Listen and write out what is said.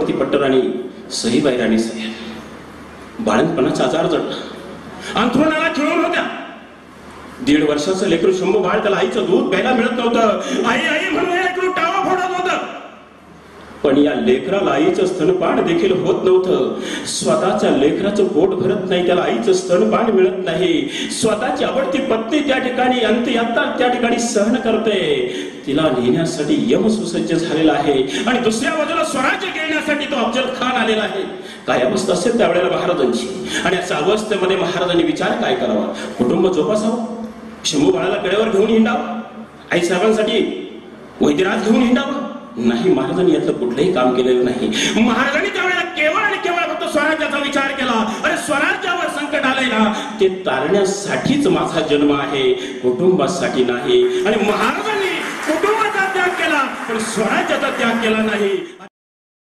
चक्रवर्ती पट्टराणी सईबाई राणी साहेब बाळणपणाचा आजार जडला, अंथरुणाला खिळून होत्या. 1.5 वर्षाचं लेकरू शंभू बाळ, त्याला आईचं दूध प्यायला मिळत नव्हतं. आई आई म्हणून लेकरू टावा फोडत होतं. पण या लेकराला आईचं स्तनपान देखील होत नव्हतं. स्वतःच्या लेकराचं पोट भरत नाही, त्याला आईचं स्तनपान मिळत नाही. स्वतःची आवडती पत्नी त्या ठिकाणी अंत्ययात्रा त्या ठिकाणी सहन करते. तिला नेण्यासाठी यम सुसज्ज झालेला आहे आणि दुसऱ्या बाजूला स्वराज्य घेण्यासाठी तो अफजल खान आलेला आहे. काय अवस्था असेल त्यावेळेला महाराजांची. आणि या अवस्थेमध्ये महाराजांनी विचार काय करावा? कुटुंब जोपासावं, शंभू बाळाला कडेवर घेऊन हिंडावं, आई साहेबांसाठी वैद्यराज घेऊन हिंडावं? नाही, महाराजांनी यातलं कुठलंही काम केलेलं नाही. महाराजांनी त्यावेळेला केवळ आणि केवळ फक्त स्वराज्याचा विचार केला. अरे स्वराज्यावर संकट आलंय ना, ते तारण्यासाठीच माझा जन्म आहे, कुटुंबासाठी नाही. आणि महाराजांनी कुटुंबाचा त्याग केला पण स्वराज्याचा त्याग केला नाही.